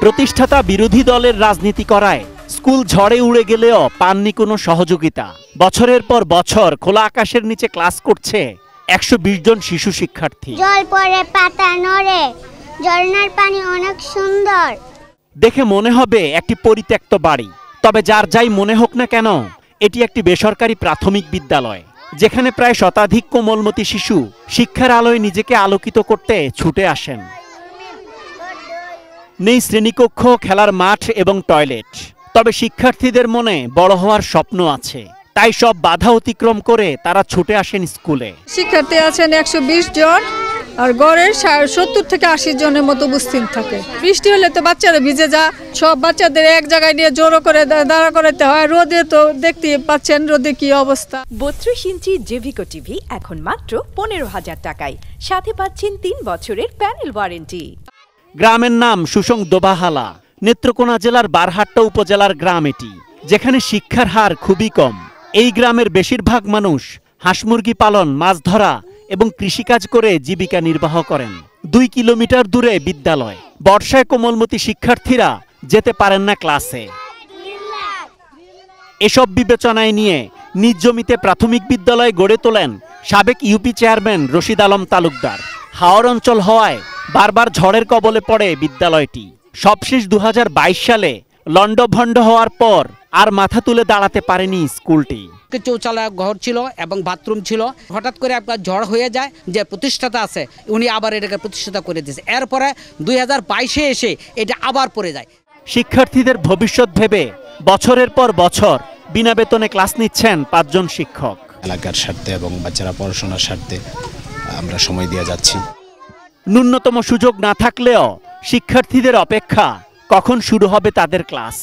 প্রতিষ্ঠাতা বিরোধী দলের রাজনীতি করায় স্কুল ঝড়ে উড়ে গেলেও পাননি কোনো সহযোগিতা। বছরের পর বছর খোলা আকাশের নিচে ক্লাস করছে 120 জন শিশু শিক্ষার্থী। জল পড়ে, পাতা নড়ে, ঝর্ণার পানি অনেক সুন্দর। দেখে মনে হবে একটি পরিত্যক্ত বাড়ি, তবে যার যাই মনে হোক না কেন, এটি একটি বেসরকারি প্রাথমিক বিদ্যালয়, যেখানে প্রায় শতাধিক কোমলমতি শিশু শিক্ষার আলোয় নিজেকে আলোকিত করতে ছুটে আসেন। নেই শ্রেণীকক্ষ, খেলার মাঠ এবং টয়লেট, তবে শিক্ষার্থীদের মনে বড় হওয়ার স্বপ্ন আছে। তাই সব বাধা অতিক্রম করে তারা ছুটে আসেন স্কুলে। শিক্ষার্থী আছেন 120 জন, আর গড়ের 70 থেকে 80 জনের মতো উপস্থিত থাকে। বৃষ্টি হলে তো বাচ্চারা ভিজে যায়, সব বাচ্চাদের এক জায়গায় নিয়ে জড়ো করে দাঁড়া করাতে হয়। রোদে তো দেখতে পাচ্ছেন রোদে কি অবস্থা। 32 ইঞ্চি জেভিকো টিভি এখন মাত্র 15,000 টাকায়, সাথে পাচ্ছেন 3 বছরের প্যানেল ওয়ারেন্টি। গ্রামের নাম সুসং দোবাহালা, নেত্রকোনা জেলার বারহাট্টা উপজেলার গ্রাম এটি, যেখানে শিক্ষার হার খুবই কম। এই গ্রামের বেশিরভাগ মানুষ হাঁস মুরগি পালন, মাছ ধরা এবং কৃষিকাজ করে জীবিকা নির্বাহ করেন। 2 কিলোমিটার দূরে বিদ্যালয়। বর্ষায় কোমলমতি শিক্ষার্থীরা যেতে পারেন না ক্লাসে। এসব বিবেচনায় নিয়ে নিজ জমিতে প্রাথমিক বিদ্যালয় গড়ে তোলেন সাবেক ইউপি চেয়ারম্যান রশিদ আলম তালুকদার। হাওর অঞ্চল হওয়ায় বারবার ঝড়ের কবলে পড়ে বিদ্যালয়টি। সবশেষ 2022 সালে লন্ডভন্ড হওয়ার পর আর মাথা তুলে দাঁড়াতে পারেনি স্কুলটি। চৌচালা ঘর ছিল এবং বাথরুম ছিল। হঠাৎ করে আপনার ঝড় হয়ে যায়, যে প্রতিষ্ঠাতা আছে উনি আবার এটাকে প্রতিষ্ঠাতা করে দিয়েছে। এরপরে 2022-এ এসে এটা আবার পড়ে যায়। শিক্ষার্থীদের ভবিষ্যৎ ভেবে বছরের পর বছর বিনা বেতনে ক্লাস নিচ্ছেন 5 জন শিক্ষক। এলাকার স্বার্থে এবং বাচ্চারা পড়াশোনার স্বার্থে আমরা সময় দিয়ে যাচ্ছি। ন্যূনতম সুযোগ না থাকলেও শিক্ষার্থীদের অপেক্ষা কখন শুরু হবে তাদের ক্লাস,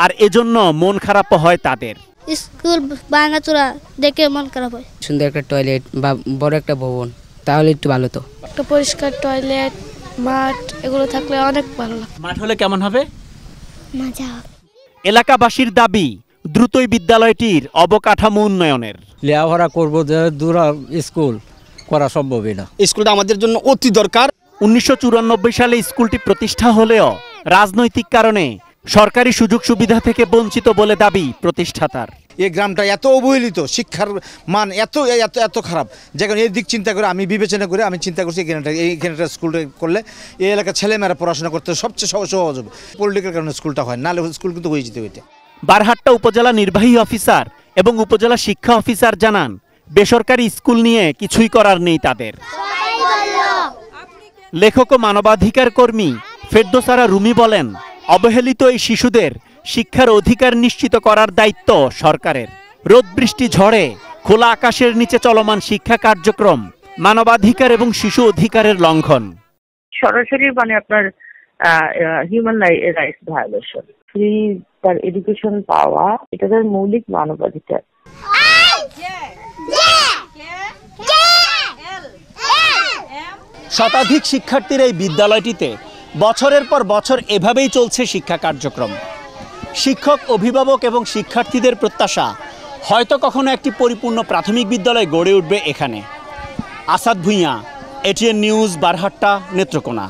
আর এজন্য মন খারাপ হয় তাদের। স্কুল ভাঙাচোরা দেখে মন খারাপ হয়। সুন্দর একটা টয়লেট বা বড় একটা ভবন তাহলে একটু ভালো হতো। একটা পরিষ্কার টয়লেট, মাঠ এগুলো থাকলে অনেক ভালো লাগে। মাঠ হলে কেমন হবে? মজা। এলাকাবাসীর দাবি দ্রুতই বিদ্যালয়টির অবকাঠামো উন্নয়নের। লেখাপড়া করবো যে দূর স্কুল করা সম্ভবই না। স্কুলটা আমাদের জন্য অতি দরকার। 1994 সালে স্কুলটি প্রতিষ্ঠা হলেও রাজনৈতিক কারণে সরকারি সুযোগ সুবিধা থেকে বঞ্চিত বলে দাবি প্রতিষ্ঠাতার। এই গ্রামটা এত অবহেলিত, শিক্ষার মান এত এত এত খারাপ, যেখানে এই দিক চিন্তা করে আমি বিবেচনা করে আমি চিন্তা করছি এইখানটা স্কুলটা করলে এই এলাকার ছেলেমেয়েরা পড়াশোনা করতে সবচেয়ে সহজ হবে। পলিটিক্যাল কারণে স্কুলটা হয়, নাহলে স্কুল কিন্তু হয়ে যেত। ওইটা বারহাট্টা উপজেলা নির্বাহী অফিসার এবং উপজেলা শিক্ষা অফিসার জানান, বেসরকারি স্কুল নিয়ে কিছুই করার নেই তাদের। লেখক ও মানবাধিকার কর্মী ফেরদৌসারা রুমি বলেন, অবহেলিত এই শিশুদের শিক্ষার অধিকার নিশ্চিত করার দায়িত্ব সরকারের। রোদ বৃষ্টি ঝড়ে খোলা আকাশের নিচে চলমান শিক্ষা কার্যক্রম মানবাধিকার এবং শিশু অধিকারের লঙ্ঘন। সরাসরি মানে আপনার হিউম্যান রাইটস ভায়োলেশন। ফ্রি তার এডুকেশন পাওয়া এটা তার মৌলিক মানবাধিকার। শতাধিক শিক্ষার্থীর এই বিদ্যালয়টিতে বছরের পর বছর এভাবেই চলছে শিক্ষা কার্যক্রম। শিক্ষক, অভিভাবক এবং শিক্ষার্থীদের প্রত্যাশা হয়তো কখনো একটি পরিপূর্ণ প্রাথমিক বিদ্যালয় গড়ে উঠবে এখানে। Asad Bhuiyan, ATN news, Barhatta, Netrokona.